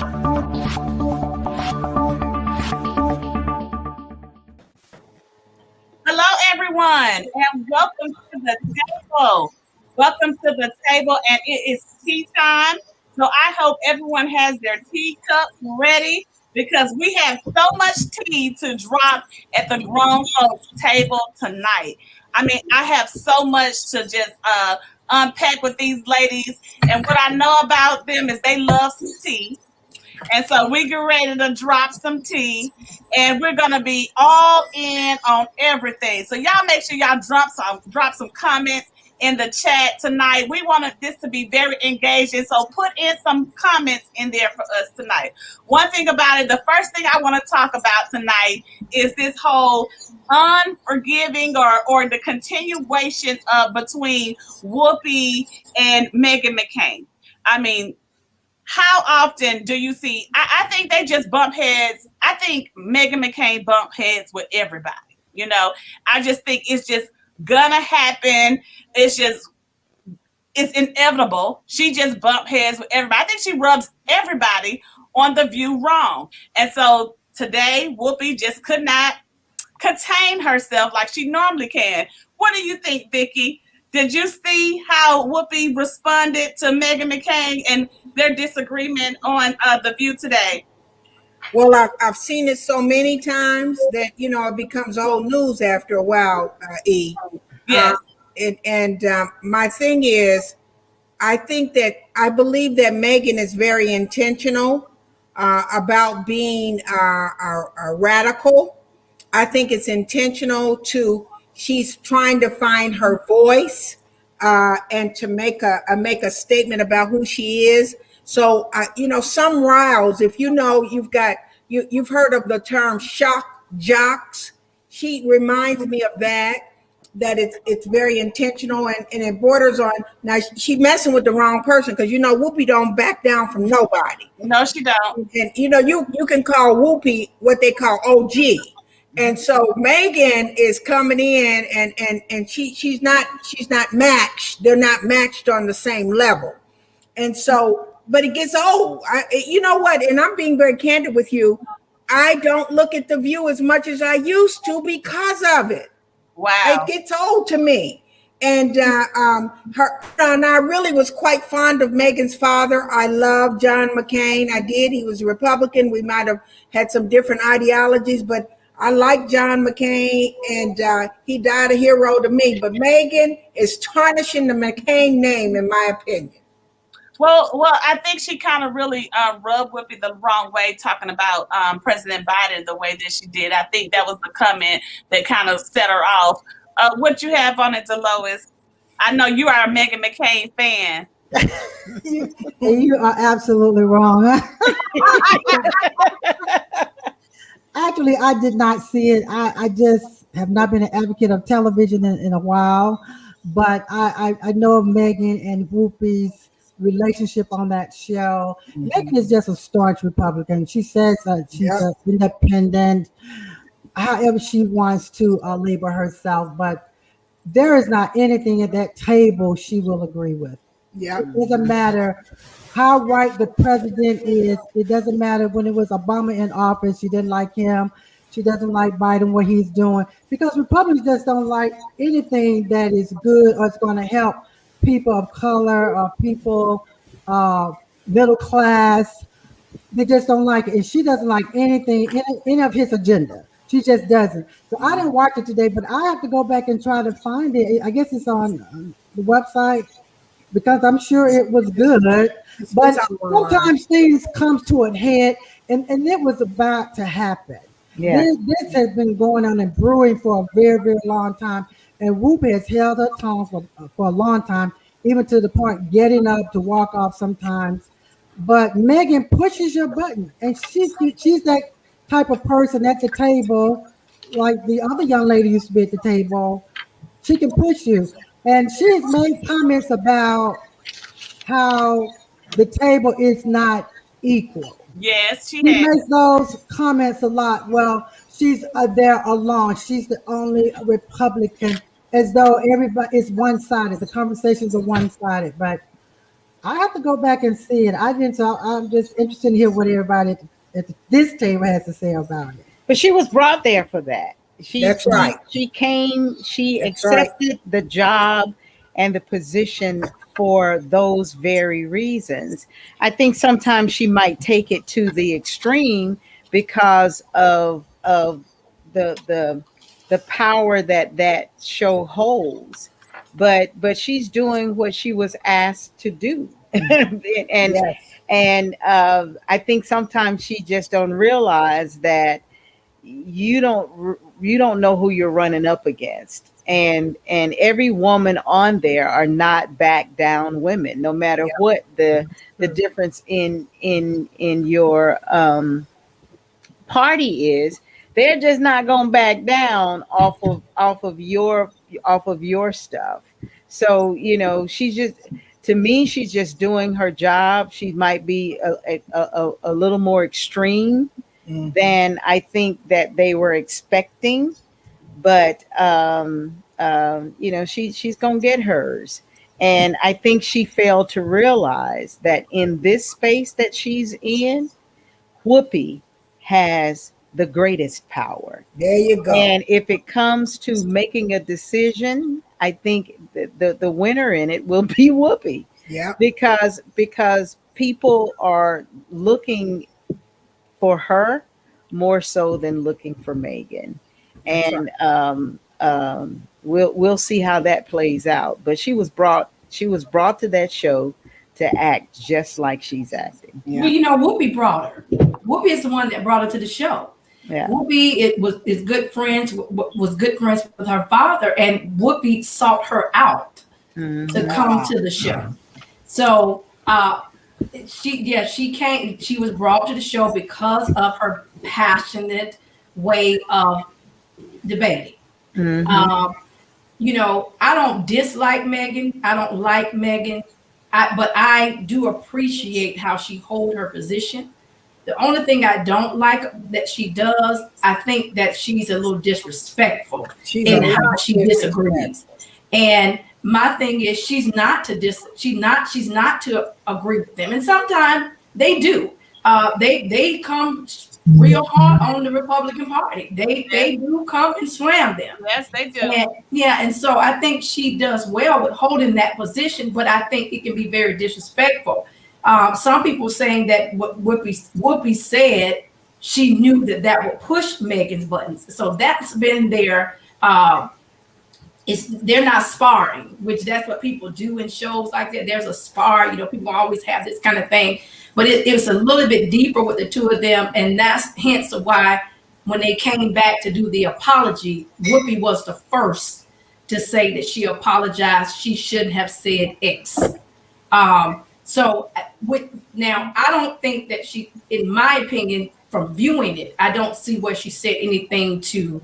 Hello, everyone, and welcome to the table. Welcome to the table, and it is tea time. So I hope everyone has their tea cups ready because we have so much tea to drop at the grown folks table tonight. I mean, I have so much to just unpack with these ladies, and what I know about them is they love some tea. And so we get ready to drop some tea, and we're gonna be all in on everything. So y'all make sure y'all drop some comments in the chat tonight. We wanted this to be very engaging, so put in some comments in there for us tonight. One thing about it, the first thing I want to talk about tonight is this whole unforgiving or the continuation of between Whoopi and Meghan McCain. I mean, how often do you see? I think they just bump heads. I think Meghan McCain bump heads with everybody. You know, I just think it's just gonna happen. It's inevitable. She just bump heads with everybody. I think she rubs everybody on the View wrong. And so today, Whoopi just could not contain herself like she normally can. What do you think, Vicky? Did you see how Whoopi responded to Meghan McCain and their disagreement on The View today? Well, I've seen it so many times that, it becomes old news after a while, E. Yes. My thing is, I believe that Meghan is very intentional about being a radical. I think it's intentional she's trying to find her voice and to make a statement about who she is. So, some riles, if you've heard of the term shock jocks, she reminds me of that it's very intentional and it borders on, now she messing with the wrong person because, Whoopi don't back down from nobody. No, she don't. And, you can call Whoopi what they call OG. And so Meghan is coming in and she's not matched. They're not matched on the same level. And so, but it gets old. You know what? And I'm being very candid with you. I don't look at The View as much as I used to because of it. Wow. It gets old to me. And and I really was quite fond of Meghan's father. I love John McCain. I did. He was a Republican. We might have had some different ideologies, but I like John McCain, and he died a hero to me. But Meghan is tarnishing the McCain name, in my opinion. Well, I think she kind of really rubbed Whoopi the wrong way, talking about President Biden the way that she did. I think that was the comment that kind of set her off. What you have on it, Delois? I know you are a Meghan McCain fan. You are absolutely wrong. Actually, I did not see it. I just have not been an advocate of television in a while, but I know of Meghan and Whoopi's relationship on that show. Meghan is just a staunch Republican. She says she's independent, however she wants to label herself, but there is not anything at that table she will agree with. Yeah. It doesn't matter how right the president is. It doesn't matter when it was Obama in office. She didn't like him. She doesn't like Biden, what he's doing, because Republicans just don't like anything that is good or is going to help people of color or people middle class. They just don't like it. And she doesn't like anything, any of his agenda. She just doesn't. So I didn't watch it today, but I have to go back and try to find it. I guess it's on the website because I'm sure it was good. But sometimes things come to a head, and it was about to happen. Yeah. This has been going on and brewing for a very, very long time. And Whoopi has held her tongue for a long time, even to the point getting up to walk off sometimes. But Meghan pushes your button, and she's that type of person at the table, like the other young lady used to be at the table. She can push you. And she's made comments about how the table is not equal. Yes, she makes those comments a lot. Well, she's there alone. She's the only Republican, as though everybody is one-sided. The conversations are one-sided. But I have to go back and see it. I didn't, so I'm just interested to hear what everybody at this table has to say about it. But she was brought there for that. That's right. She came, she That's right. accepted the job and the position for those very reasons. I think sometimes she might take it to the extreme because of the power that show holds. But she's doing what she was asked to do. and Yes. and I think sometimes she just don't realize that you don't know who you're running up against, and every woman on there are not back down women, no matter what the difference in your party is. They're just not going to back down off of your stuff. So she's just, to me, she's just doing her job. She might be a little more extreme than I think that they were expecting, but she's gonna get hers. And I think she failed to realize that in this space that she's in, Whoopi has the greatest power. There you go. And if it comes to making a decision, I think the winner in it will be Whoopi. Yeah. Because people are looking for her more so than looking for Megan. And we'll see how that plays out. But she was brought to that show to act just like she's acting. Yeah. Well, Whoopi brought her. Whoopi is the one that brought her to the show. Yeah. Whoopi was good friends with her father, and Whoopi sought her out to come to the show. So she came. She was brought to the show because of her passionate way of debating. I don't dislike Megan. I don't like Megan, but I do appreciate how she holds her position. The only thing I don't like that she does, I think that she's a little disrespectful in how she disagrees. And my thing is, she's not to agree with them. And sometimes they do. They come real hard on the Republican Party. They do come and slam them. Yes, they do. And so I think she does well with holding that position, but I think it can be very disrespectful. Some people saying that what Whoopi said, she knew that would push Megan's buttons. So that's been their they're not sparring, which that's what people do in shows like that. There's a spar, people always have this kind of thing, but it was a little bit deeper with the two of them. And that's hence why when they came back to do the apology, Whoopi was the first to say that she apologized. She shouldn't have said X. Now I don't think that she, in my opinion, from viewing it, I don't see where she said anything to,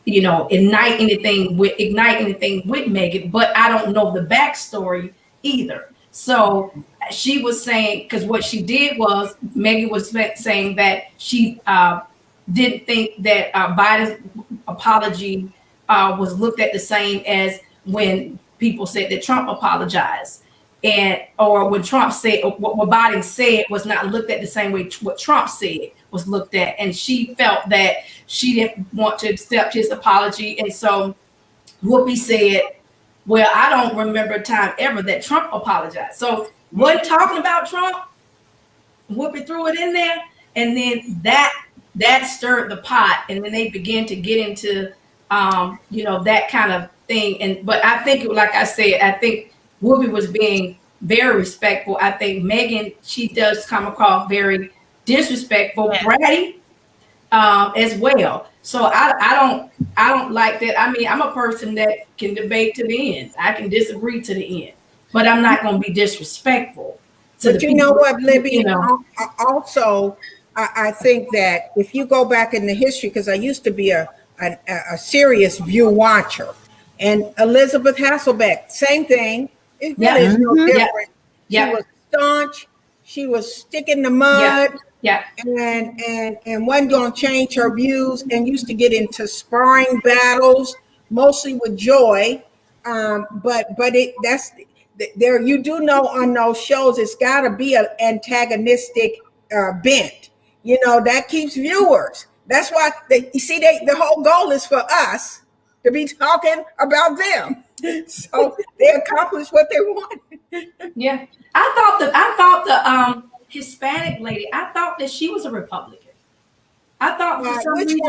ignite anything with Megan, but I don't know the backstory either. So she was saying, because what she did was, Megan was saying that she didn't think that Biden's apology was looked at the same as when people said that Trump apologized. Or when Trump said, what Biden said was not looked at the same way what Trump said was looked at. And she felt that she didn't want to accept his apology. And so Whoopi said, well, I don't remember a time ever that Trump apologized. So when talking about Trump, Whoopi threw it in there. And then that stirred the pot. And then they began to get into, that kind of thing. But I think, like I said, I think Whoopi was being very respectful. I think Megan, she does come across very disrespectful, bratty, as well. So I don't like that. I mean, I'm a person that can debate to the end. I can disagree to the end, but I'm not going to be disrespectful. But you know what, Libby? Also, I think that if you go back in the history, because I used to be a serious View watcher, and Elizabeth Hasselbeck, same thing. It really is no different. She was staunch. She was sticking the mud. And wasn't going to change her views, and used to get into sparring battles, mostly with Joy. But there, you do know on those shows, it's got to be an antagonistic bent. You know, that keeps viewers. That's why the whole goal is for us to be talking about them. So they accomplish what they want. Yeah, I thought the Hispanic lady, I thought that she was a Republican. I thought for some Which reason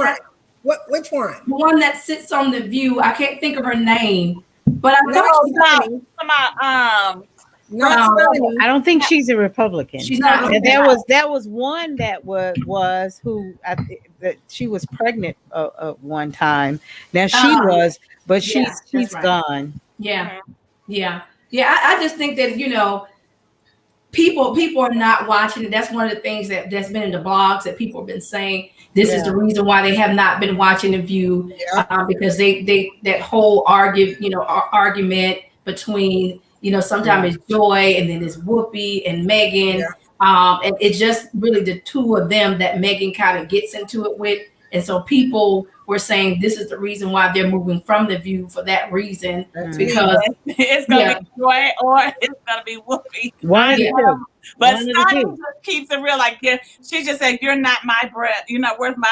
one? Which one? the one that sits on the View. I can't think of her name, but I No, thought not Sonny. I don't think she's a Republican. she's not. And there was one that was who that she was pregnant one time. Now she was, but yeah, she's right. gone. Yeah, yeah. I just think that people are not watching it. That's one of the things that's been in the blogs that people have been saying. This is the reason why they have not been watching The View, because they that whole argument between sometimes it's Joy and then it's Whoopi and Megan, and it's just really the two of them that Megan kind of gets into it with, and so people were saying this is the reason why they're moving from The View for that reason, because it's gonna be Joy or it's gonna be Whoopi. One of the two. But One of the Sonny two. just keeps it real. Like, she just said, "You're not my breath. You're not worth my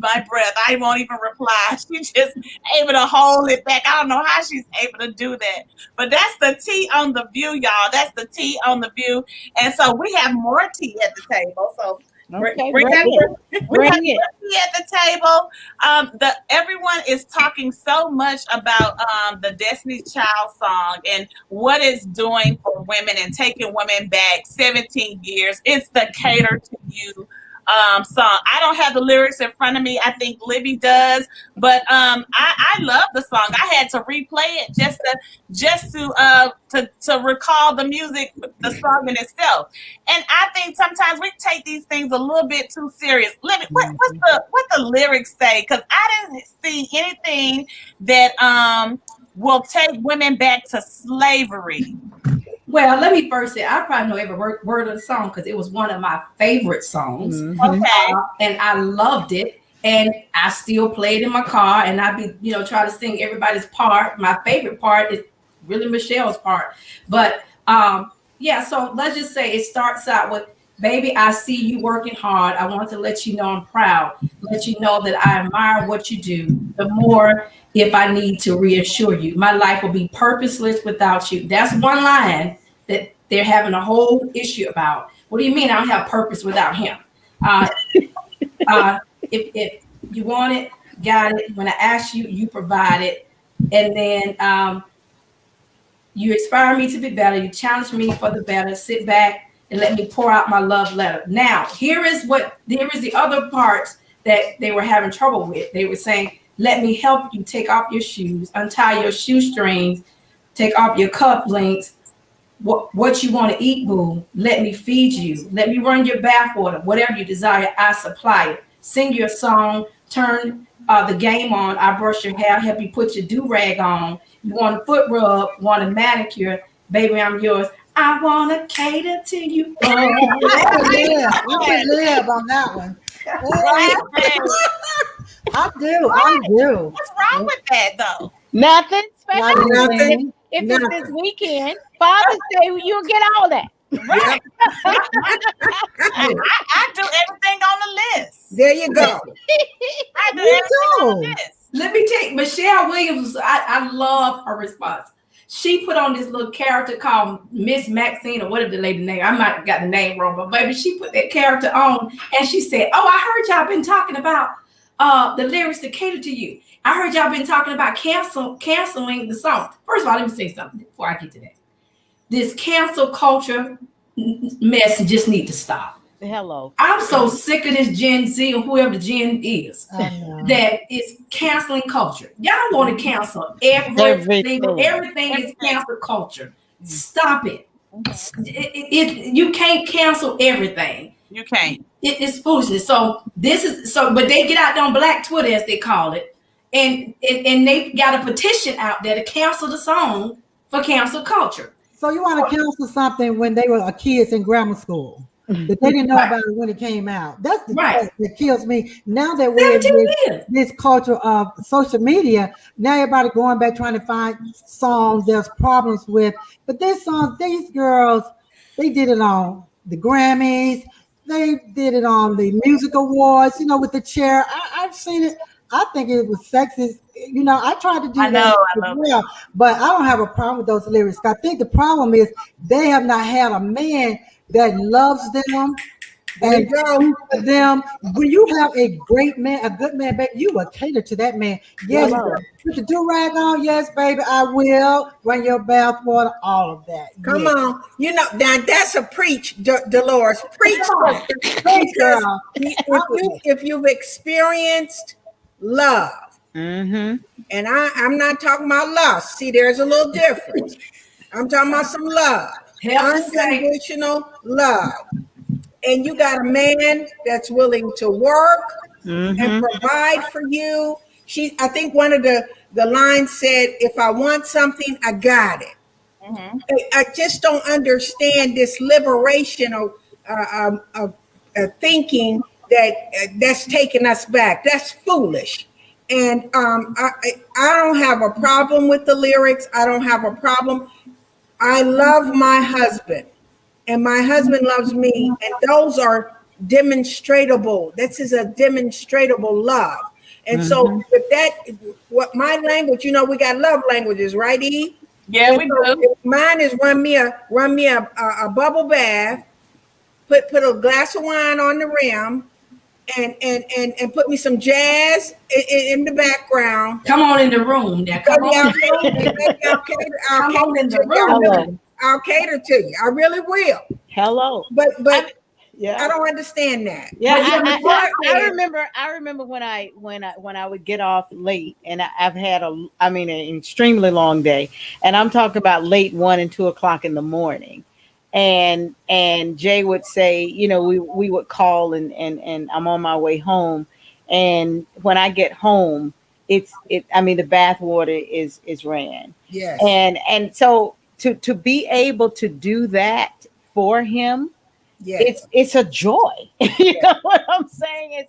breath." I won't even reply. She's just able to hold it back. I don't know how she's able to do that. But that's the tea on The View, y'all. That's the tea on The View. And so we have more tea at the table. So Okay, bring bring it. We have Bring it. more tea at the table. Everyone is talking so much about the Destiny's Child song and what it's doing for women and taking women back 17 years. It's the Cater to You song. I don't have the lyrics in front of me. I think Libby does, but I love the song. I had to replay it just to recall the music, the song in itself. And I think sometimes we take these things a little bit too serious. Libby, what the lyrics say? Because I didn't see anything that will take women back to slavery. Well, let me first say I probably know every word of the song because it was one of my favorite songs. Okay. And I loved it, and I still play it in my car, and I be try to sing everybody's part. My favorite part is really Michelle's part, but so let's just say it starts out with, "Baby, I see you working hard. I want to let you know I'm proud. Let you know that I admire what you do. The more if I need to reassure you, my life will be purposeless without you." That's one line that they're having a whole issue about. What do you mean I don't have purpose without him? If you want it, got it. When I ask you, you provide it. And then you inspire me to be better. You challenge me for the better. Sit back and let me pour out my love letter. Now, here is the other parts that they were having trouble with. They were saying, "Let me help you take off your shoes, untie your shoestrings, take off your cufflinks. What you want to eat, boo. Let me feed you. Let me run your bathwater. Whatever you desire, I supply it. Sing your song, turn the game on. I brush your hair, help you put your do-rag on. You want a foot rub, want a manicure, baby, I'm yours. I want to cater to you." You can live on that one. I do. What's wrong with that, though? Nothing special. Nothing. If it's this weekend, Father's Day, you'll get all that. Right. I do everything on the list. There you go. I do Me everything on the too. list. Let me take Michelle Williams. I love her response. She put on this little character called Miss Maxine, or whatever the lady name. I might have got the name wrong, but baby, she put that character on and she said, "Oh, I heard y'all been talking about the lyrics to Cater to You. I heard y'all been talking about canceling the song." First of all, let me say something before I get to that. This cancel culture mess just need to stop. Hello. I'm so sick of this Gen Z or whoever the Gen is that is canceling culture. Y'all want to cancel everything. Everything is cancel culture. Stop it. You can't cancel everything. You can't. It's foolishness. So but they get out on Black Twitter, as they call it, and they got a petition out there to cancel the song for cancel culture. So you want to cancel something when they were kids in grammar school? That they didn't know about it when it came out. That's the Right. part that kills me. Now that we're in 17 years. this culture of social media, now everybody going back trying to find songs there's problems with. But this song, these girls, they did it on the Grammys. They did it on the music awards, with the chair. I've seen it. I think it was sexist. I tried to do I know, that I as love well, but I don't have a problem with those lyrics. I think the problem is they have not had a man that loves them There you and go. for them. When you have a great man, a good man, baby, you will cater to that man. Yes, Hello. put the do-rag on. Yes, baby, I will. Bring your bath water, all of that. Come Yes. on. Now that's a preach, Dolores. Preach. Preach, girl. If you've experienced love, Mm-hmm. and I'm not talking about lust. See, there's a little difference. I'm talking about some love. Help us say. Unconditional love. And you got a man that's willing to work and provide for you. I think one of the lines said, if I want something, I got it. I just don't understand this liberation of thinking that's taking us back. That's foolish. And I don't have a problem with the lyrics. I don't have a problem. I love my husband, and my husband loves me, and those are demonstrable. This is a demonstrable love. And so if what my language, we got love languages, right, E? Yeah, And we so do. if mine is run me a bubble bath, put a glass of wine on the rim, and put me some jazz in the background. Come on in the room now. Come on. Come on in the room. Hello. I'll cater to you. I really will. Hello. But Yeah. I don't understand that. Yeah, But yeah, I before- remember. I remember when I would get off late, and I've had an extremely long day, and I'm talking about late 1 and 2 o'clock in the morning, and Jay would say, we would call, and I'm on my way home, and when I get home, the bath water is ran, Yes. and so to be able to do that for him. Yes. It's a joy. You know what I'm saying?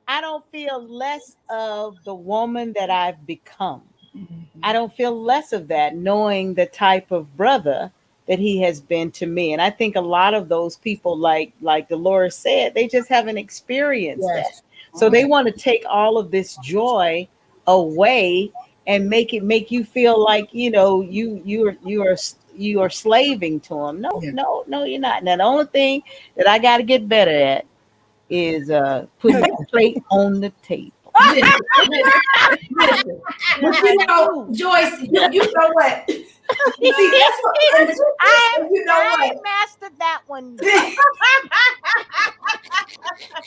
I don't feel less of the woman that I've become. I don't feel less of that, knowing the type of brother that he has been to me. And I think a lot of those people, like Dolores said, they just haven't experienced Yes. that. So they want to take all of this joy away and make you feel like you are slaving to him. No, Yeah. no, you're not. Now the only thing that I got to get better at is putting the plate on the table. Listen. But Joyce, you know what? You see, that's what I mastered that one.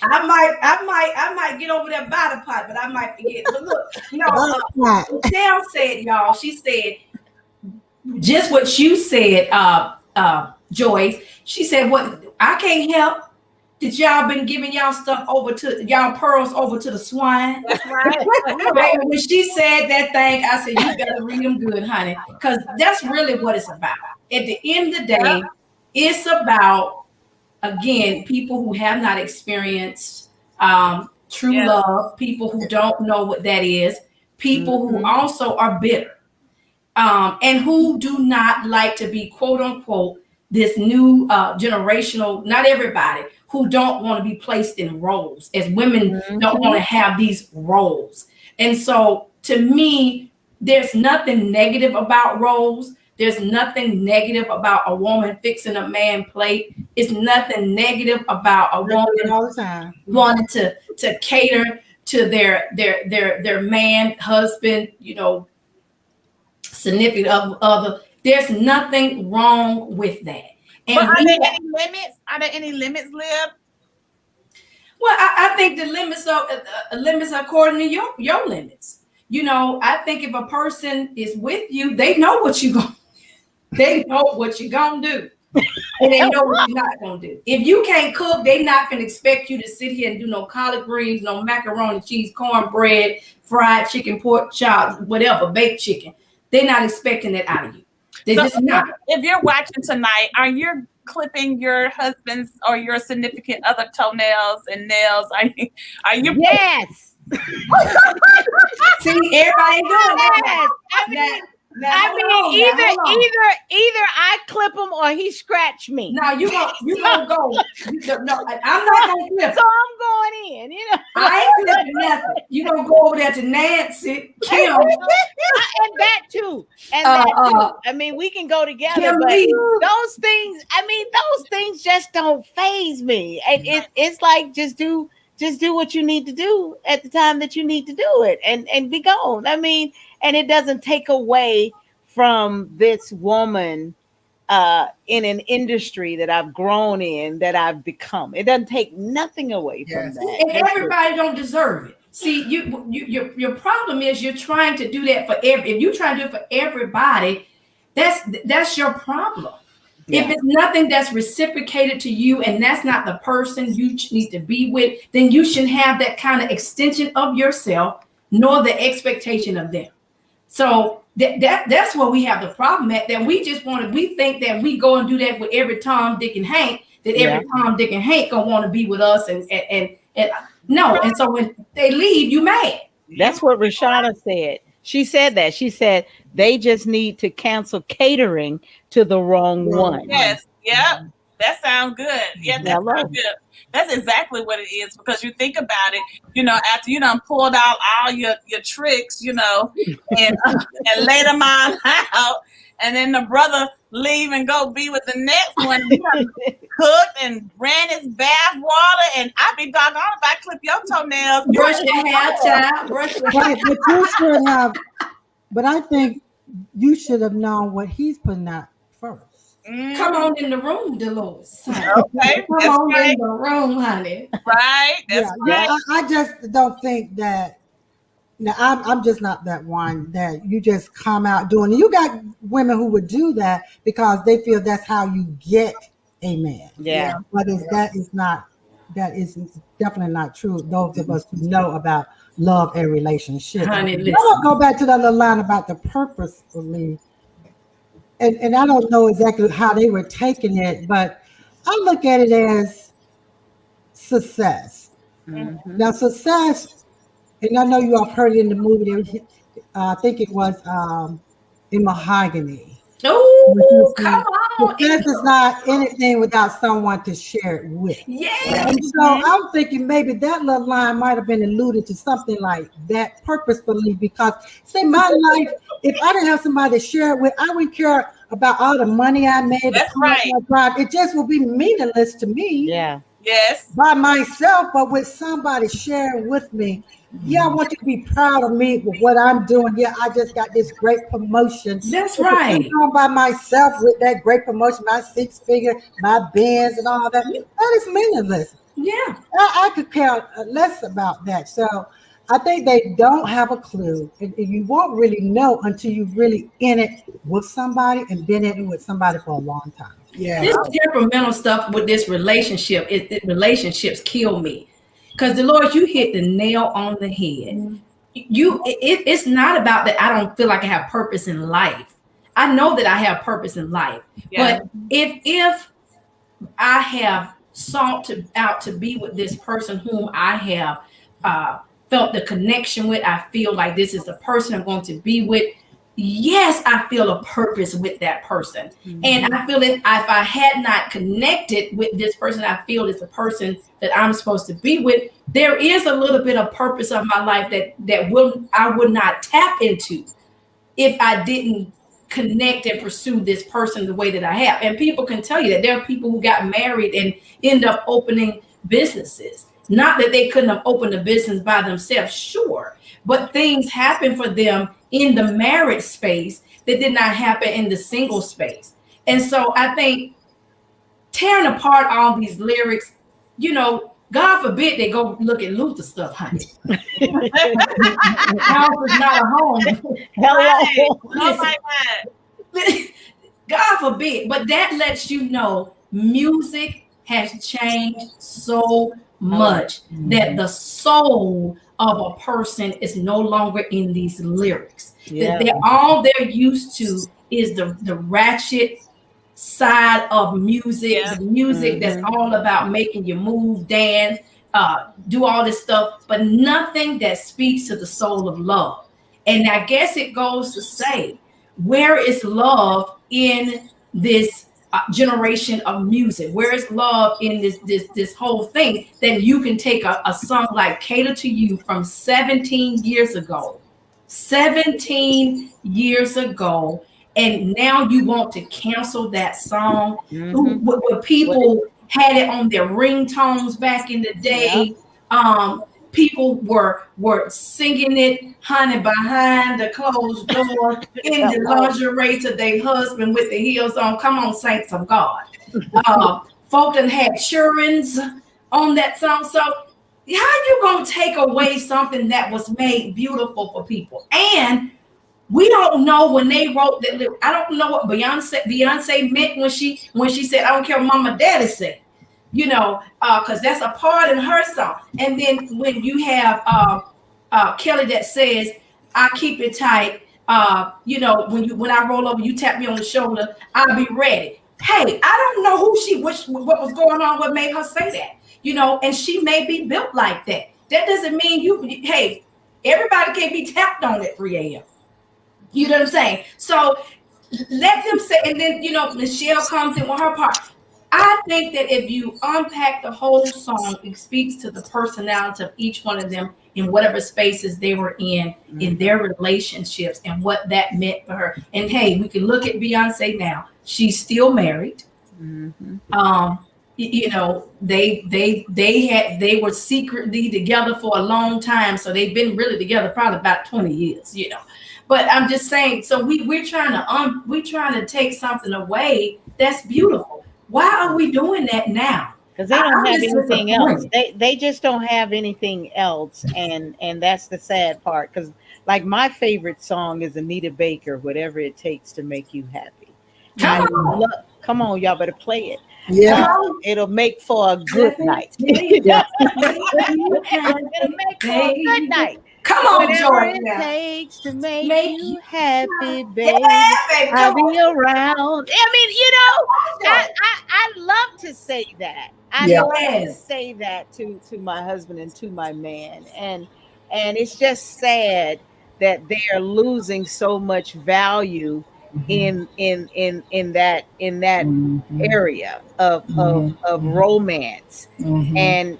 I might get over that body part, but I might forget. But look, Sam said, y'all, she said just what you said, Joyce. She said, what I can't help that y'all been giving y'all stuff over to y'all pearls over to the swine. That's right. Baby, when she said that thing, I said, you better read them good, honey. Because that's really what it's about. At the end of the day, it's about, again, people who have not experienced true love, people who don't know what that is, people who also are bitter, and who do not like to be, quote unquote, this new generational, not everybody, who don't want to be placed in roles, as women don't want to have these roles. And so to me, there's nothing negative about roles. There's nothing negative about a woman fixing a man plate. It's nothing negative about a woman all the time wanting to cater to their man, husband, significant other. There's nothing wrong with that. And But are there any limits? Are there any limits, Liv? well, I think the limits are according to your limits. I think if a person is with you, they know what you're gonna do. And they know what you're not gonna do. If you can't cook, they not gonna expect you to sit here and do no collard greens, no macaroni, cheese, cornbread, fried chicken, pork chops, whatever, baked chicken. They're not expecting that out of you. They're just not. If you're watching tonight, are your clipping your husband's or your significant other toenails and nails? Are you? Yes. See, everybody ain't doing that. Yes. I mean, Now, hold on. either I clip him or he scratch me. Now you gonna go. No, I'm not gonna clip. So I'm going in, you know. I ain't clipping nothing. You gonna go over there to Nancy, Kim, And that too. And that too. I mean, we can go together, Kim but Lee. those things just don't faze me. And it's like just do what you need to do at the time that you need to do it and be gone. I mean, and it doesn't take away from this woman in an industry that I've grown in, that I've become. It doesn't take nothing away from that. And everybody don't deserve it. See, your problem is you're trying to do that for if you try to do it for everybody, that's your problem. Yeah. If it's nothing that's reciprocated to you and that's not the person you need to be with, then you shouldn't have that kind of extension of yourself, nor the expectation of them. So that's where we have the problem at, that we think that we go and do that with every Tom, Dick, and Hank, that every Tom, Dick, and Hank gonna want to be with us and no. And so when they leave, you mad. That's what Rashana said. She said that. She said they just need to cancel catering to the wrong one. Yes. Yep. That sounds good. Yeah, that sounds good. That's exactly what it is, because you think about it, you know, after you done pulled out all your tricks, you know, and laid them all out, and then the brother leave and go be with the next one, cooked and ran his bath water, and I be doggone if I clip your toenails. Brush your hair, child. Brush your hair. Right, but you should have. But I think you should have known what he's putting out first. Come on in the room, Dolores. Okay, come on right. In the room, honey. Right. That's right. Yeah, I just don't think that. Now, I'm just not that one that you just come out doing. You got women who would do that because they feel that's how you get a man. Yeah. But that is definitely not true. Those of us who know about love and relationship. Honey, listen. I want to go back to that little line about the purposefully. And I don't know exactly how they were taking it, but I look at it as success. Mm-hmm. Now, success. And I know you all heard it in the movie. I think it was in Mahogany. Oh, come on. Success is not anything without someone to share it with. Yeah. And so I'm thinking maybe that little line might have been alluded to something like that purposefully, because say my life, if I didn't have somebody to share it with, I wouldn't care about all the money I made. That's right. It just will be meaningless to me. Yeah. Yes. By myself, but with somebody sharing with me. Yeah, I want you to be proud of me with what I'm doing. Yeah, I just got this great promotion. That's right. I'm by myself with that great promotion, my 6-figure, my Benz and all that. That is meaningless. Yeah. I could care less about that. So I think they don't have a clue. And you won't really know until you're really in it with somebody and been in it with somebody for a long time. Yeah. This temperamental stuff with this relationship, relationships kill me. Because Dolores, you hit the nail on the head. Mm-hmm. It's not about that I don't feel like I have purpose in life. I know that I have purpose in life. Yeah. But if I have sought out to be with this person whom I have felt the connection with, I feel like this is the person I'm going to be with. Yes, I feel a purpose with that person. Mm-hmm. And I feel that if I had not connected with this person, I feel it's the person that I'm supposed to be with. There is a little bit of purpose of my life that I would not tap into if I didn't connect and pursue this person the way that I have. And people can tell you that there are people who got married and end up opening businesses. Not that they couldn't have opened a business by themselves, sure, but things happen for them in the marriage space that did not happen in the single space. And so I think tearing apart all these lyrics, you know, God forbid they go look at Luther stuff, honey. House is not a home. Hello. Oh my God. God forbid. But that lets you know music has changed so much that the soul of a person is no longer in these lyrics. Yeah. That all they're used to is the ratchet side of music, Yeah. the music that's all about making you move, dance, do all this stuff, but nothing that speaks to the soul of love. And I guess it goes to say, where is love in this generation of music? Where is love in this whole thing that you can take a song like Cater to You from 17 years ago, 17 years ago, and now you want to cancel that song? Where people had it on their ringtones back in the day. People were singing it, honey, behind the closed door in the lingerie to their husband with the heels on. Come on, saints of God. Folk done had children's on that song. So how you gonna take away something that was made beautiful for people? And we don't know when they wrote that. I don't know what Beyonce meant when she said, "I don't care what mama daddy said," because that's a part in her song. And then when you have Kelly that says, "I keep it tight," when I roll over, you tap me on the shoulder, I'll be ready. Hey, I don't know what was going on, what made her say that, and she may be built like that. That doesn't mean hey, everybody can't be tapped on at 3 a.m. You know what I'm saying? So let them say, and then, Michelle comes in with her part. I think that if you unpack the whole song, it speaks to the personality of each one of them in whatever spaces they were in their relationships, and what that meant for her. And hey, we can look at Beyonce now. She's still married. They were secretly together for a long time. So they've been really together probably about 20 years, But I'm just saying, so we're trying to take something away that's beautiful. Why are we doing that now? Because they don't have anything else. They just don't have anything else, and that's the sad part. Because like my favorite song is Anita Baker, "Whatever It Takes to Make You Happy." Come on, y'all better play it. Yeah, it'll make for a good night. It'll make for a good night. Come on, Whatever Jordan. it takes to make you happy, baby. Yeah, baby. I'll be around. I mean, I love to say that. I love to say that to my husband and to my man. And it's just sad that they are losing so much value in that area of romance and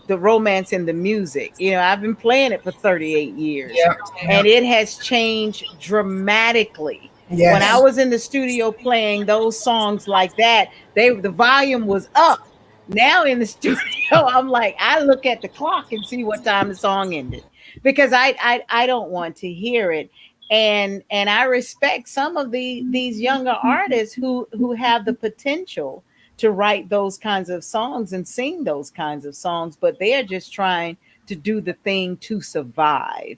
the romance in the music. I've been playing it for 38 years, and it has changed dramatically. When I was in the studio playing those songs like that, the volume was up. Now in the studio, I'm like, I look at the clock and see what time the song ended, because I don't want to hear it. And I respect some of these younger artists who have the potential to write those kinds of songs and sing those kinds of songs, but they are just trying to do the thing to survive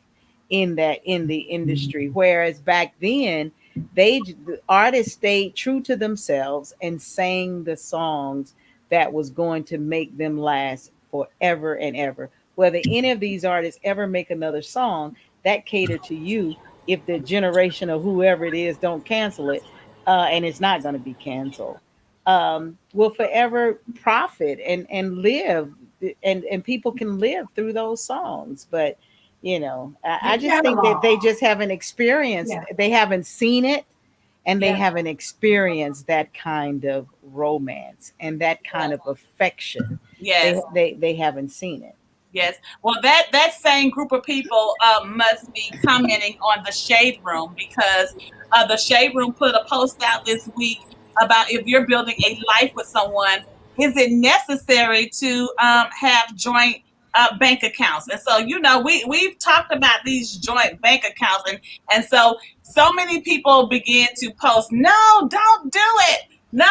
in the industry. Whereas back then, the artists stayed true to themselves and sang the songs that was going to make them last forever and ever. Whether any of these artists ever make another song, that Cater to You, if the generation of whoever it is don't cancel it, and it's not going to be canceled, will forever profit and live, and people can live through those songs. But I just think that they just haven't experienced, they haven't seen it, and they haven't experienced that kind of romance and that kind of affection. Yes, they haven't seen it. Yes. Well, that same group of people must be commenting on the Shade Room, because the Shade Room put a post out this week about, if you're building a life with someone, is it necessary to have joint bank accounts? And so, we've talked about these joint bank accounts, and so many people begin to post, no, don't do it. No,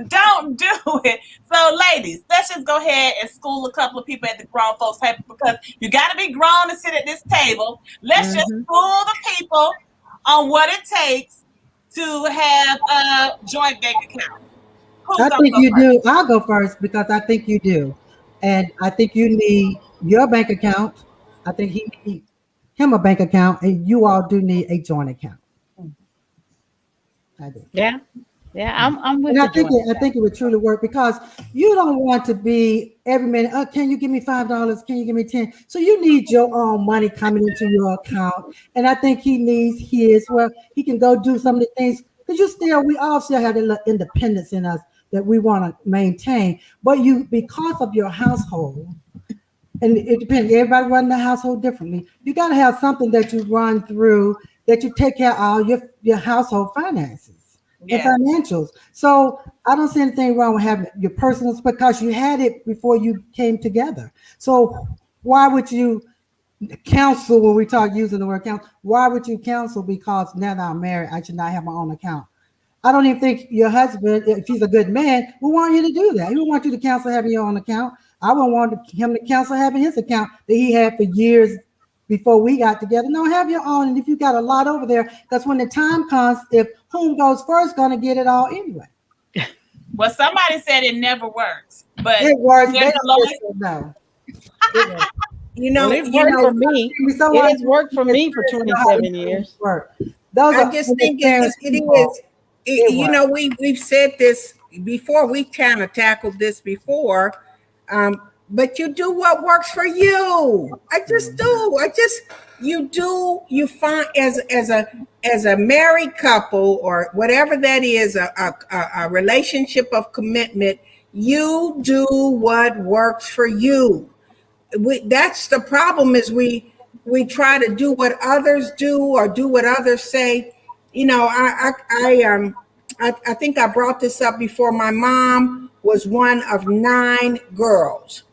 don't do it. So, ladies, let's just go ahead and school a couple of people at the grown folks table, because you got to be grown to sit at this table. Let's just school the people on what it takes to have a joint bank account. I think you do. I'll go first, because I think you do. And I think you need your bank account. I think he needs him a bank account, and you all do need a joint account. I do. Yeah. Yeah. I'm with And you, Joy. I think it would truly work because you don't want to be every minute. Oh, can you give me $5? Can you give me 10? So you need your own money coming into your account. And I think he needs his where he can go do some of the things because we all still have the independence in us that we want to maintain. But because of your household, and it depends. Everybody run the household differently. You got to have something that you run through that you take care of all your household finances and financials. So I don't see anything wrong with having your personal because you had it before you came together. So why would you counsel when we talk using the word counsel? Why would you counsel? Because now that I'm married, I should not have my own account. I don't even think your husband, if he's a good man, would want you to do that. He would want you to counsel having your own account. I wouldn't want him to counsel having his account that he had for years before we got together. No, have your own. And if you got a lot over there, because when the time comes, if whom goes first, going to get it all anyway. Well, somebody said it never works, but It works. there's a No. Well, it worked for me. It has worked for me for 27 years. I just think we've said this before. We kind of tackled this before, but you do what works for you. I just do. You find as a married couple or whatever that is, a relationship of commitment. You do what works for you. That's the problem. Is we try to do what others do or do what others say. I think I brought this up before. My mom was one of 9 girls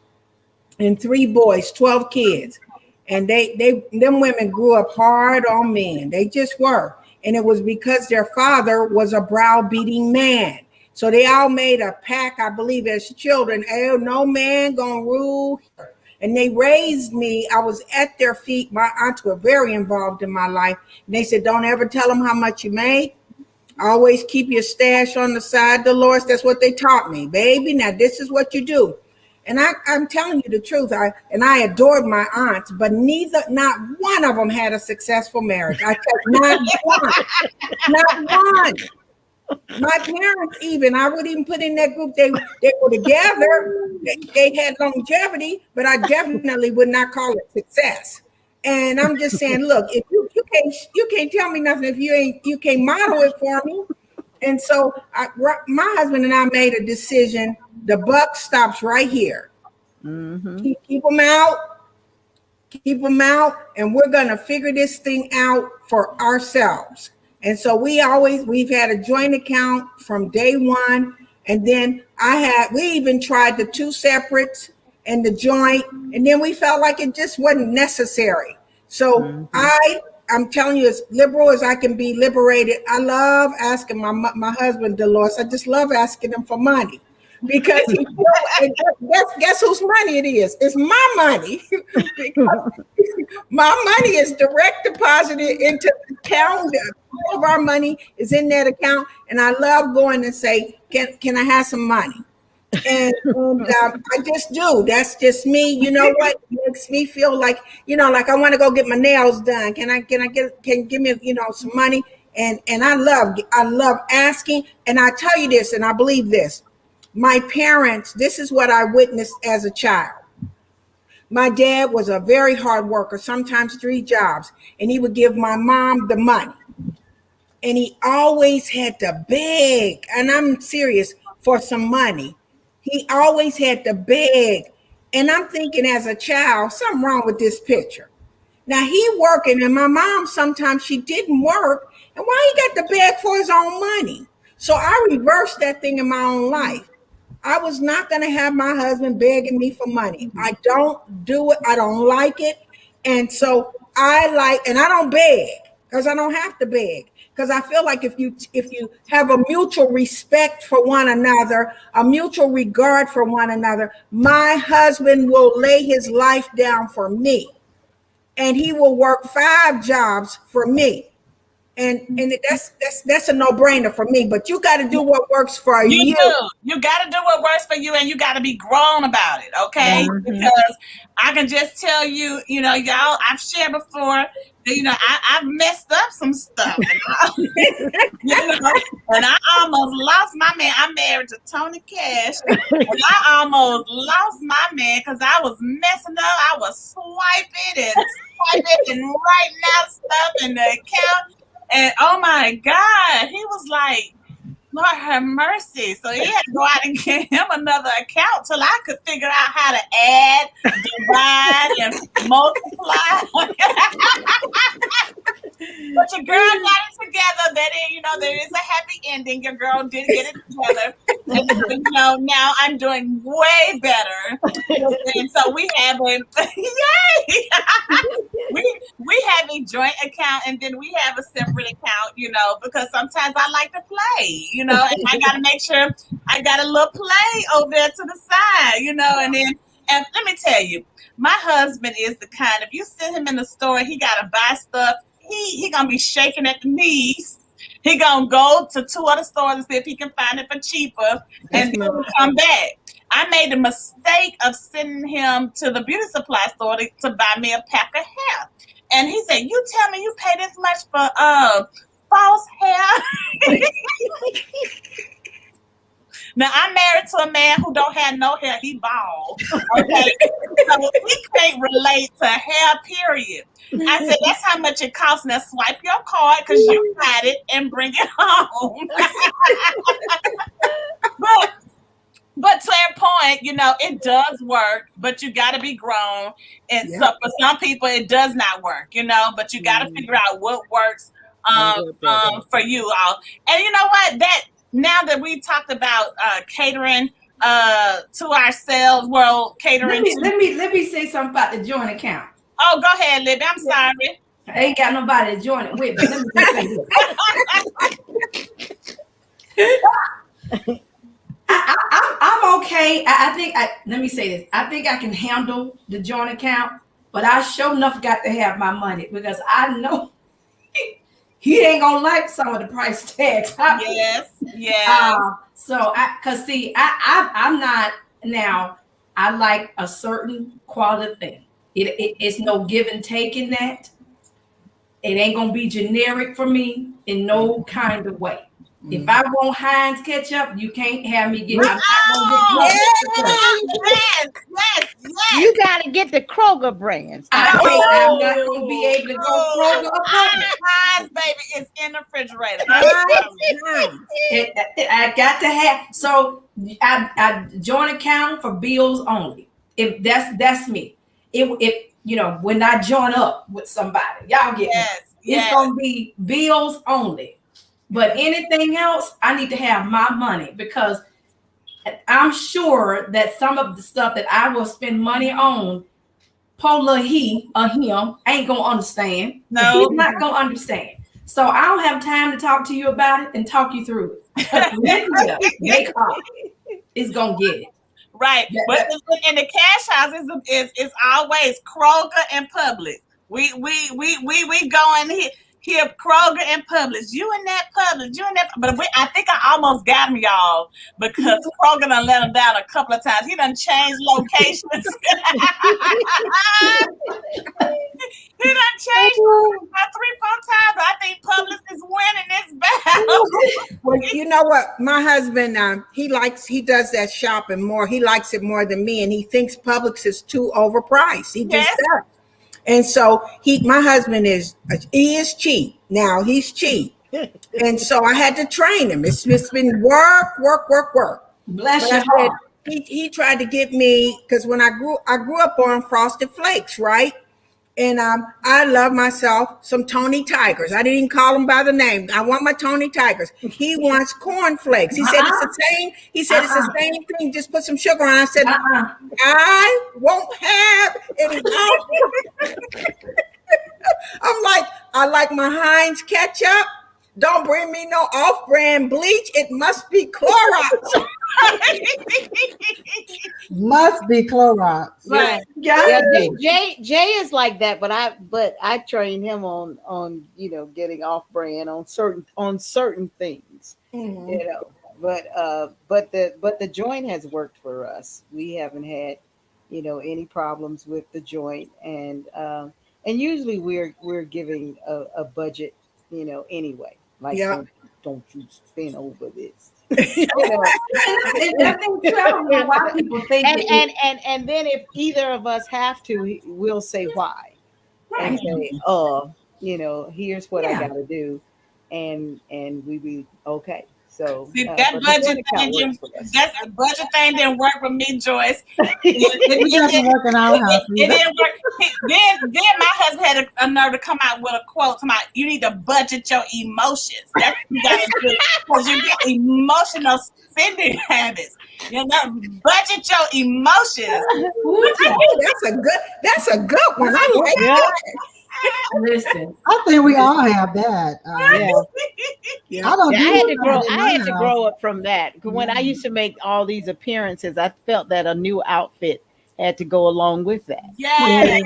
and 3 boys, 12 kids. And them women grew up hard on men. They just were. And it was because their father was a browbeating man. So they all made a pact, I believe, as children. Oh, no man gonna rule. And they raised me. I was at their feet. My aunts were very involved in my life. And they said, don't ever tell them how much you made. Always keep your stash on the side, Dolores. That's what they taught me. Baby, now this is what you do. And I'm telling you the truth. I adored my aunts, but not one of them had a successful marriage. I tell you, not one. My parents even, I would even put in that group, they were together, they had longevity, but I definitely would not call it success. And I'm just saying, look, if you can't tell me nothing if you can't model it for me. And so my husband and I made a decision. The buck stops right here. Mm-hmm. Keep them out, and we're gonna figure this thing out for ourselves. And so we've had a joint account from day one. And then we even tried the 2 separates and the joint, and then we felt like it just wasn't necessary. So I'm telling you, as liberal as I can be liberated, I love asking my husband, Dolores, I just love asking him for money. Because guess whose money it is? It's my money. Because my money is direct deposited into the account. All of our money is in that account, and I love going and say, "Can I have some money?" And I just do. That's just me. You know what? It makes me feel like like I want to go get my nails done. Can give me some money? And I love asking. And I tell you this, and I believe this. My parents, this is what I witnessed as a child. My dad was a very hard worker, sometimes 3 jobs, and he would give my mom the money. And he always had to beg, and I'm serious, for some money. He always had to beg. And I'm thinking as a child, something wrong with this picture. Now he working, and my mom, sometimes she didn't work. And why he got to beg for his own money? So I reversed that thing in my own life. I was not going to have my husband begging me for money. I don't do it. I don't like it. And so I don't beg because I don't have to beg. Because I feel like if you have a mutual respect for one another, a mutual regard for one another, my husband will lay his life down for me. And he will work 5 jobs for me. and that's a no-brainer for me. But you got to do what works for You you. do. You got to do what works for you, and you got to be grown about it, okay? Mhm. Because I can just tell you, y'all, I've shared before, that, I've messed up some stuff. And I almost lost my man. I'm married to Tony Cash, and I almost lost my man because I was messing up. I was swiping and writing out stuff in the account. And oh my God, he was like, Lord have mercy. So he had to go out and get him another account till I could figure out how to add, divide, and multiply. But your girl got it together. There is a happy ending. Your girl did get it together. And, now I'm doing way better. And so we have yay! we have a joint account, and then we have a separate account, because sometimes I like to play, and I got to make sure I got a little play over there to the side, and let me tell you, my husband is the kind, if you send him in the store, he got to buy stuff, he going to be shaking at the knees. He going to go to 2 other stores and see if he can find it for cheaper, and then he'll come back. I made the mistake of sending him to the beauty supply store to buy me a pack of hair. And he said, you tell me you pay this much for false hair? Now, I'm married to a man who don't have no hair. He bald. Okay? So we can't relate to hair, period. I said, that's how much it costs. Now, swipe your card because you got it and bring it home. But to their point, it does work, but you got to be grown. And so for some people, it does not work, but you got to figure out what works for you all. And you know what? Now that we talked about catering to ourselves, catering. Let me say something about the joint account. Oh, go ahead, Libby. I'm sorry. I ain't got nobody to join it with, but let me just say this. I'm okay. Let me say this. I think I can handle the joint account, but I sure enough got to have my money because I know he ain't gonna like some of the price tags. Yes. I'm not now. I like a certain quality thing. It's no give and take in that. It ain't gonna be generic for me in no kind of way. If I want Heinz ketchup, you can't have me get. I'm not yes. You gotta get the Kroger brands. I'm not gonna be able to go Kroger or Publix. Heinz, baby, is in the refrigerator. I got to have. So I joint account for bills only. If that's me. If when I join up with somebody, y'all get me. It's gonna be bills only. But anything else, I need to have my money because I'm sure that some of the stuff that I will spend money on, he or him ain't gonna understand. No, he's not gonna understand. So I don't have time to talk to you about it and talk you through it. Make up. It's gonna get it. Right. But in the cash house is always Kroger and Publix. We go in here Kroger and Publix. You in that Publix. But I think I almost got him, y'all, because Kroger done let him down a couple of times. He done changed locations. He done changed about 3-4 times. I think Publix is winning this battle. Well, you know what? My husband, he does that shopping more. He likes it more than me, and he thinks Publix is too overpriced. He just does. And so my husband is cheap. Now he's cheap. And so I had to train him. It's been work. Bless your heart. He tried to get me, because when I grew up on Frosted Flakes, right? And I love myself some Tony Tigers. I didn't even call them by the name. I want my Tony Tigers. He wants corn flakes. He said it's the same. He said it's the same thing. Just put some sugar on. I said I won't have any. I'm like, I like my Heinz ketchup. Don't bring me no off-brand bleach. It must be Clorox. Must be Clorox. Right. Yeah, Jay is like that, but I train him on getting off brand on certain things, Mhm. But the joint has worked for us. We haven't had any problems with the joint, and usually we're giving a budget anyway, like Yeah. don't you spend over this. And I think too, I don't know why people think And then if either of us have to, we'll say why and right. say, here's what I Yeah. got to do, and we be okay. So See, but that the budget joint account thing, works for us. that budget thing didn't work with me, Joyce. It doesn't work in our house. It didn't work. Then my husband had a nerve to come out with a quote about you need to budget your emotions. That's what you gotta do because you get emotional spending habits. Budget your emotions. That's a good one. I like that. Listen, I think we all have that. Yeah. I don't. Yeah, do I had to that grow. in I my had to house. grow up from that. 'Cause when I used to make all these appearances, I felt that a new outfit had to go along with that. Yes.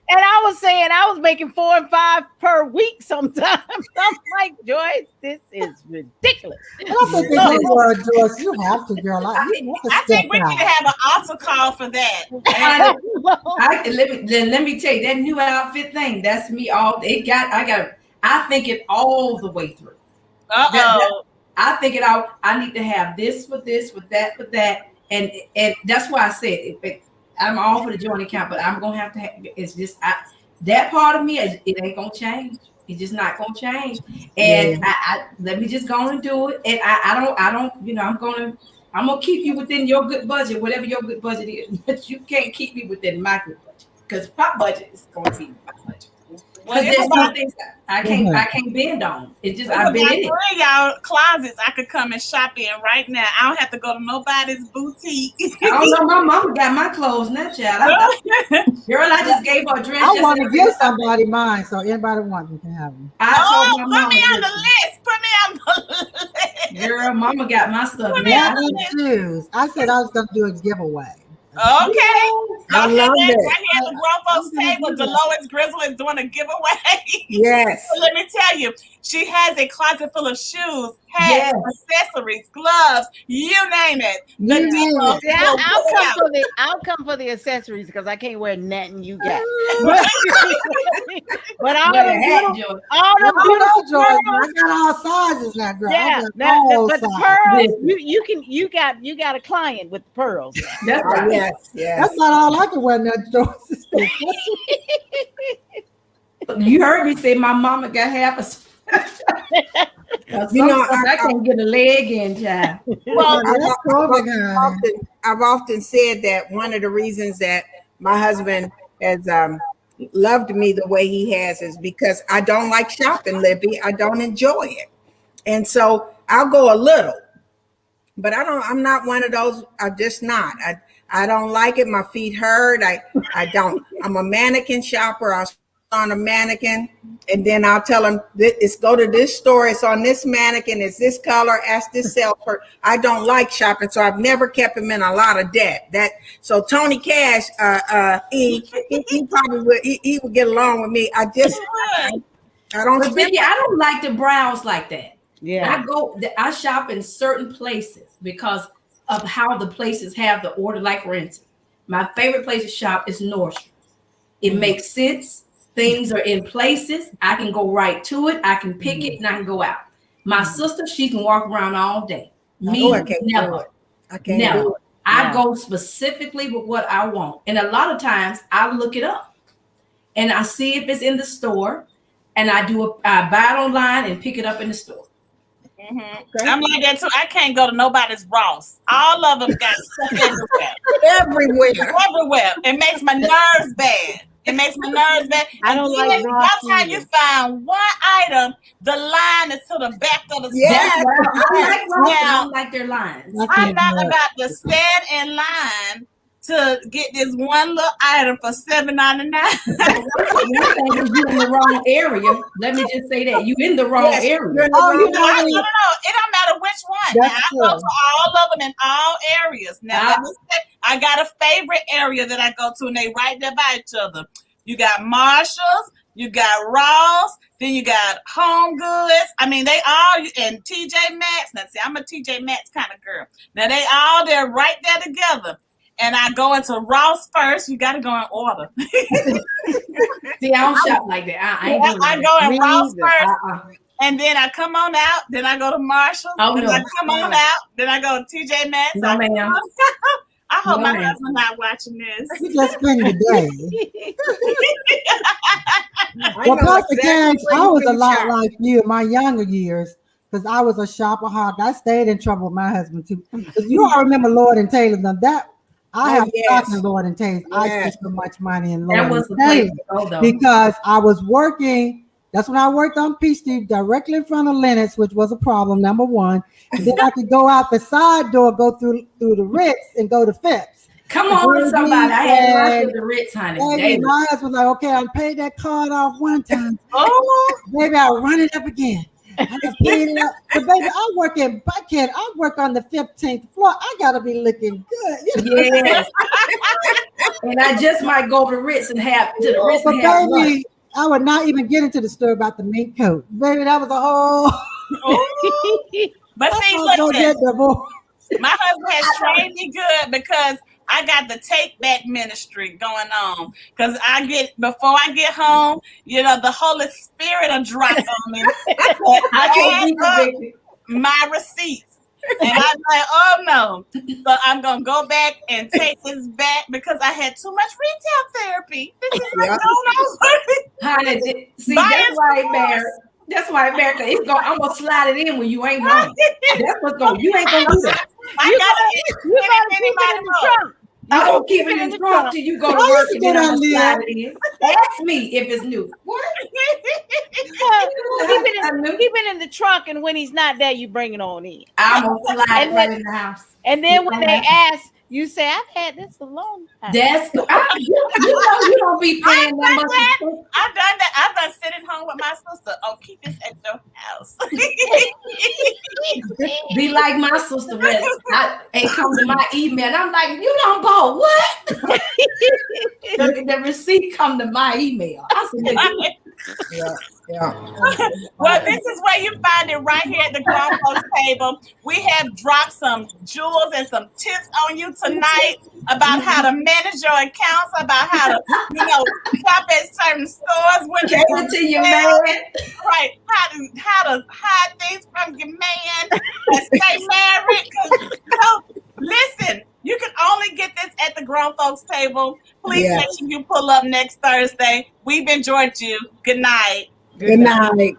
And I was saying I was making 4 and 5 per week sometimes. I'm like, Joyce, this is ridiculous. I think in this world, Joyce, you have to, girl. You have to I step think we need to out. have an altar call for that. let me tell you that new outfit thing. That's me all. I think it all the way through. I think it out. I need to have this for this, for that, and that's why I said I'm all for the joint account, but I'm gonna have to. It's just that part of me. It ain't gonna change. It's just not gonna change. And I let me just go and do it. And I don't. I'm gonna keep you within your good budget, whatever your good budget is. But you can't keep me within my good budget because my budget is going to be my budget. Well, Because there's some things I can't bend on. It's just I've been in it. Three y'all closets I could come and shop in right now. I don't have to go to nobody's boutique. I don't know. My mama got my clothes now, child. Girl, I just gave her a dress. I want to give somebody mine, so anybody wants, you can have them. I told my Put me mama, on the list. Put me on the list. girl, mama got my stuff. That and shoes. I said I was going to do a giveaway. Okay. I love it. Right here at the Grown Folks Table, Dolores Grizzle is doing a giveaway. Yes. So let me tell you, she has a closet full of shoes, hats, Yes. accessories, gloves, you name it. The You name Depot it. See, will put it out. I'll come for the accessories because I can't wear nothing you got. But all Wear a the hat, beautiful, Joy. all the beautiful George, pearls. I got all sizes now, girl. Yeah, but the pearls, you got a client with the pearls. That's Oh, right. yes. Yes. That's not all I can wear now, George. You heard me say my mama got half a. I can't get a leg in, child. Well, I've often said that one of the reasons that my husband has loved me the way he has is because I don't like shopping, Libby. I don't enjoy it. And so I'll go a little, but I'm not one of those. I'm just not. I don't like it. My feet hurt. I don't. I'm a mannequin shopper. I'll on a mannequin and then I'll tell them it's go to this store. It's on this mannequin. It's this color. Ask this salesperson. I don't like shopping, so I've never kept him in a lot of debt. So Tony Cash, he probably would. He would get along with me. I don't. But Vicky, I don't like to browse like that. Yeah, I shop in certain places because of how the places have the order. Like for instance, my favorite place to shop is Nordstrom. It makes sense. Things are in places. I can go right to it. I can pick it and I can go out. My sister, she can walk around all day. Me, I can't never. do it. I can't Never. do it. I go specifically with what I want. And a lot of times I look it up and I see if it's in the store and I buy it online and pick it up in the store. Mm-hmm. I'm like that too. I can't go to nobody's Ross. All of them got stuff everywhere. It makes my nerves bad. I don't like Ross That's how you find one item. The line is to the back of the Yes. I like Ross, I don't like their lines. I'm not about to stand in line to get this one little item for $7.99. You in the wrong area. Let me just say that you in the wrong Yes, area. you're in the Oh, wrong you know, No, area. it don't matter which one. Now, That's I go true. to all of them in all areas. Now, let me say, I got a favorite area that I go to, and they right there by each other. You got Marshalls, you got Ross, then you got Home Goods. I mean, they all, and TJ Maxx. Now, see, I'm a TJ Maxx kind of girl. Now, they all there right there together. And I go into Ross first. You got to go in order. See, I don't shop like that. I ain't doing I that. go in Me Ross neither. first. And then I come on out. Then I go to Marshalls. Oh, then no. I come on out. Then I go to TJ Maxx. No, ma'am. I hope No, my ma'am. husband not watching this. You just spend the day. I Well, know Pastor exactly Cash, where I you was a can lot shop. like you in my younger years because I was a shopaholic. I stayed in trouble with my husband too. 'Cause you all remember Lord and Taylor. Now that I Oh, have yes. stock in Lord and Taylor. I Yes. spent so much money in That Lord was the and place Taylor to go, though. because I was working. That's when I worked on Peachtree directly in front of Lennox, which was a problem, number one. And then I could go out the side door, go through the Ritz and go to Phipps. Come on, somebody. I had lunch And at the Ritz, honey. baby, Daily. my husband was like, okay, I paid that card off one time. Oh, Baby, I'll run it up again. I just paid it up. But baby, I work in Buckhead. I work on the 15th floor. I gotta be looking good. You know? Yes. And I just might go to Ritz and have to the Ritz But and have lunch. baby, I would not even get into the story about the mink coat. Baby, that was a whole but see, go listen, get divorced. my husband has trained me good because I got the take back ministry going on. Because before I get home, the Holy Spirit will drop on me. I can't be I convicted. my receipts. And I'm like, oh no. So I'm going to go back and take this back because I had too much retail therapy. This is what's Yep. going on. Honey, see, Buy that's it why for Mary. us. That's why America is going. I'm gonna slide it in when you ain't home. That's what's going. You ain't gonna do that. I got You gotta keep it in the trunk. I'm gonna keep it in the trunk till you go to Why work you and then do I'm that, gonna Leah? slide it in. Ask me if it's new. What? Keep it in the trunk, and when he's not there, you bring it on in. I'm gonna slide it And right then- in the house. And then when they ask, you say, "I've had this a long time." That's good. You you don't be paying that much. I've done that. I've done sitting home with my sister. Oh, keep this at your house. Be like my sister. It comes to my email. And I'm like, you don't bought what? the receipt come to my email. I said, Yeah, yeah. Well, this is where you find it right here at the Grown Folks table. We have dropped some jewels and some tips on you tonight about how to manage your accounts, about how to, shop at certain stores when give it to your man. right, how to hide things from your man and stay married. 'Cause, listen, you can only get this at the Grown Folks table. Please Yes. make sure you pull up next Thursday. We've enjoyed you. Good night. Good night.